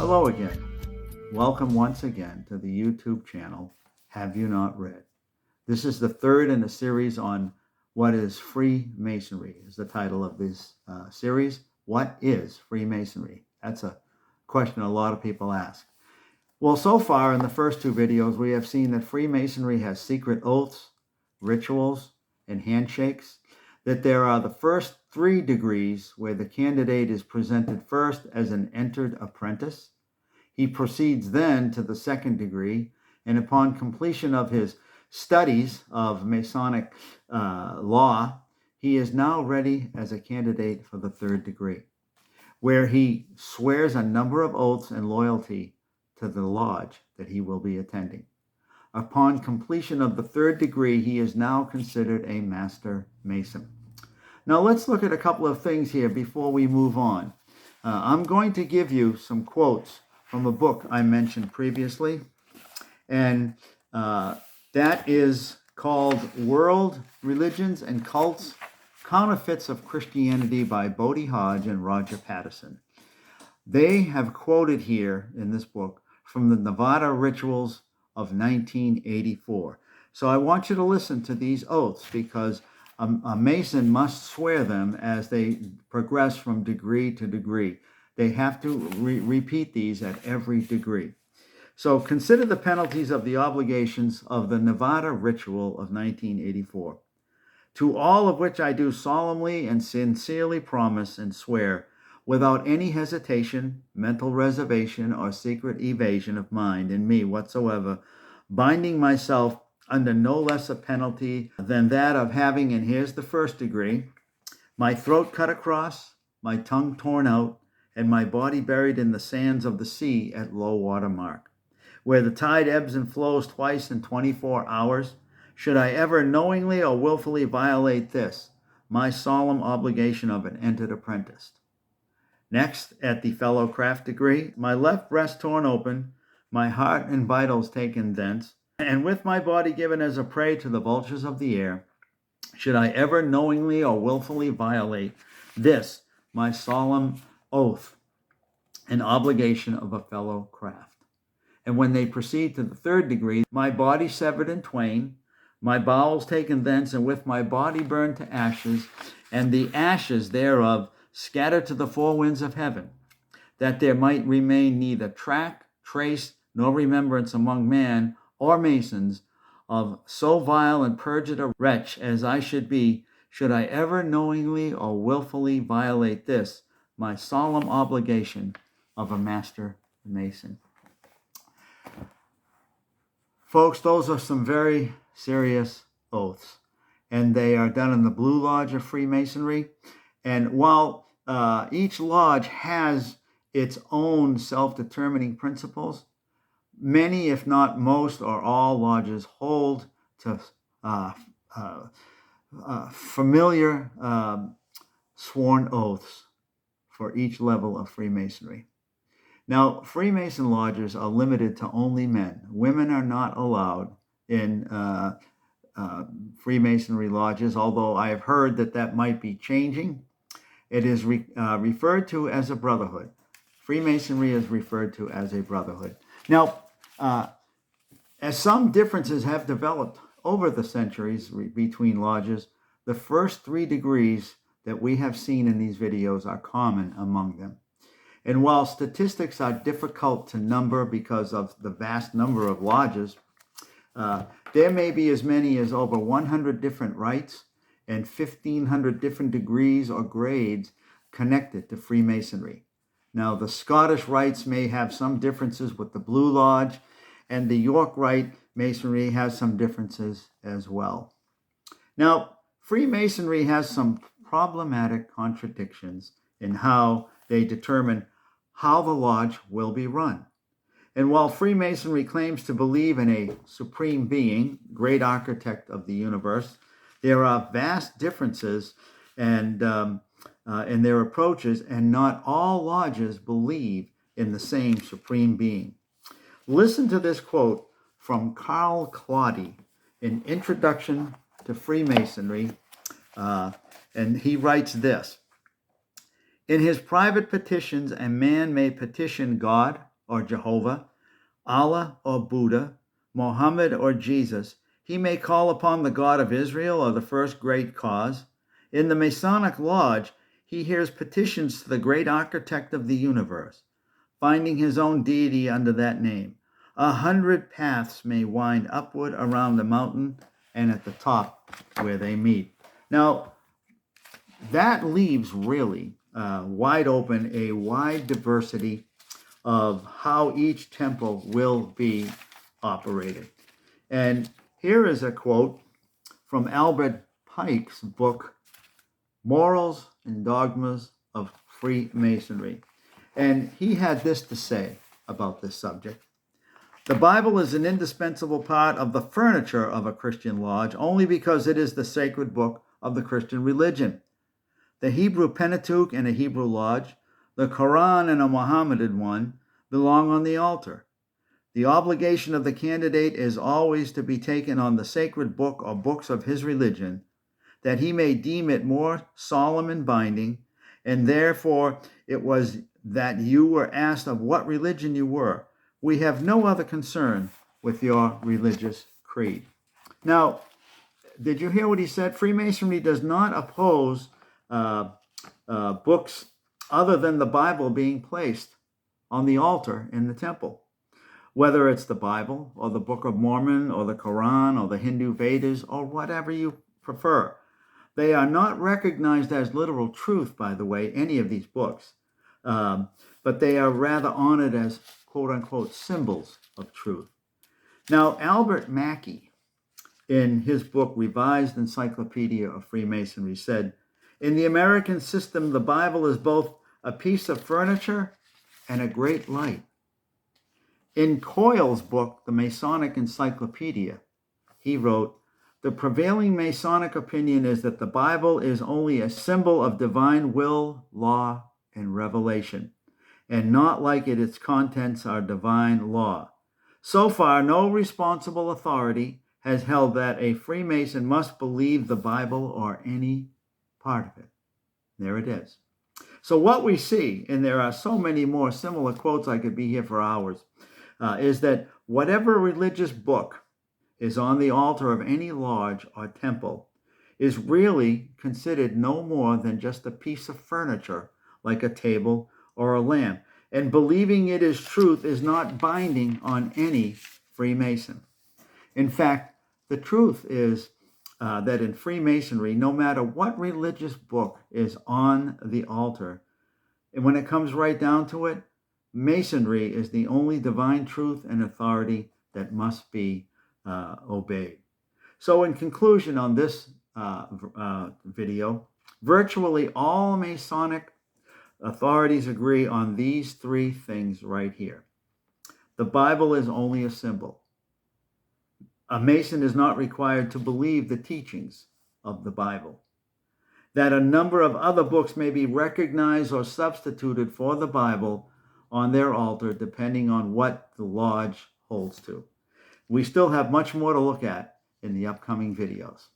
Hello again. Welcome once again to the YouTube channel, Have You Not Read? This is the third in a series on what is Freemasonry, is the title of this series. What is Freemasonry? That's a question a lot of people ask. Well, so far in the first two videos, we have seen that Freemasonry has secret oaths, rituals, and handshakes, that there are the first 3 degrees where the candidate is presented first as an entered apprentice. He proceeds then to the 2nd degree, and upon completion of his studies of Masonic law, he is now ready as a candidate for the 3rd degree, where he swears a number of oaths and loyalty to the lodge that he will be attending. Upon completion of the 3rd degree, he is now considered a Master Mason. Now let's look at a couple of things here before we move on. I'm going to give you some quotes from a book I mentioned previously, and that is called World Religions and Cults, Counterfeits of Christianity by Bodie Hodge and Roger Patterson. They have quoted here in this book from the Nevada Rituals of 1984. So I want you to listen to these oaths, because a Mason must swear them as they progress from degree to degree. They have to repeat these at every degree. So consider the penalties of the obligations of the Nevada Ritual of 1984. To all of which I do solemnly and sincerely promise and swear, without any hesitation, mental reservation, or secret evasion of mind in me whatsoever, binding myself under no less a penalty than that of having, and here's the 1st degree, my throat cut across, my tongue torn out, and my body buried in the sands of the sea at low water mark, where the tide ebbs and flows twice in 24 hours, should I ever knowingly or willfully violate this, my solemn obligation of an entered apprentice. Next, at the fellow craft degree, my left breast torn open, my heart and vitals taken thence, and with my body given as a prey to the vultures of the air, should I ever knowingly or willfully violate this, my solemn oath and obligation of a fellow craft. And when they proceed to the 3rd degree, my body severed in twain, my bowels taken thence, and with my body burned to ashes, and the ashes thereof scattered to the 4 winds of heaven, that there might remain neither track, trace, nor remembrance among man or Masons of so vile and perjured a wretch as I should be, should I ever knowingly or willfully violate this, my solemn obligation of a Master Mason. Folks, those are some very serious oaths, and they are done in the Blue Lodge of Freemasonry. And while each lodge has its own self-determining principles, many, if not most, or all lodges hold to familiar sworn oaths for each level of Freemasonry. Now, Freemason lodges are limited to only men. Women are not allowed in Freemasonry lodges, although I have heard that that might be changing. It is referred to as a brotherhood. Freemasonry is referred to as a brotherhood. Now, as some differences have developed over the centuries between lodges, the first 3 degrees that we have seen in these videos are common among them. And while statistics are difficult to number because of the vast number of lodges, there may be as many as over 100 different rites and 1,500 different degrees or grades connected to Freemasonry. Now, the Scottish rites may have some differences with the Blue Lodge, and the York Rite Masonry has some differences as well. Now, Freemasonry has some problematic contradictions in how they determine how the lodge will be run. And while Freemasonry claims to believe in a supreme being, great architect of the universe, there are vast differences in their approaches, and not all lodges believe in the same supreme being. Listen to this quote from Carl Claudy in Introduction to Freemasonry, and he writes this: In his private petitions, a man may petition God, or Jehovah, Allah or Buddha, Mohammed or Jesus. He may call upon the God of Israel or the first great cause. In the Masonic Lodge, he hears petitions to the great architect of the universe, finding his own deity under that name. 100 paths may wind upward around the mountain and at the top where they meet. Now, that leaves really wide open a wide diversity of how each temple will be operated. And here is a quote from Albert Pike's book, Morals and Dogmas of Freemasonry. And he had this to say about this subject. The Bible is an indispensable part of the furniture of a Christian lodge only because it is the sacred book of the Christian religion. The Hebrew Pentateuch in a Hebrew lodge, the Quran in a Mohammedan one, belong on the altar. The obligation of the candidate is always to be taken on the sacred book or books of his religion, that he may deem it more solemn and binding, and therefore it was that you were asked of what religion you were. We have no other concern with your religious creed. Now, did you hear what he said? Freemasonry does not oppose books other than the Bible being placed on the altar in the temple. Whether it's the Bible or the Book of Mormon or the Quran or the Hindu Vedas or whatever you prefer. They are not recognized as literal truth, by the way, any of these books, but they are rather honored as quote-unquote symbols of truth. Now, Albert Mackey, in his book, Revised Encyclopedia of Freemasonry, said, in the American system, the Bible is both a piece of furniture and a great light. In Coyle's book, The Masonic Encyclopedia, he wrote, the prevailing Masonic opinion is that the Bible is only a symbol of divine will, law, and revelation, and not like it, its contents are divine law. So far, no responsible authority has held that a Freemason must believe the Bible or any part of it. There it is. So what we see, and there are so many more similar quotes, I could be here for hours, is that whatever religious book is on the altar of any lodge or temple is really considered no more than just a piece of furniture, like a table or a lamp. And believing it is truth is not binding on any Freemason. In fact, the truth is that in Freemasonry, no matter what religious book is on the altar, and when it comes right down to it, Masonry is the only divine truth and authority that must be obeyed. So in conclusion on this video, virtually all Masonic authorities agree on these three things right here. The Bible is only a symbol. A Mason is not required to believe the teachings of the Bible. That a number of other books may be recognized or substituted for the Bible on their altar, depending on what the lodge holds to. We still have much more to look at in the upcoming videos.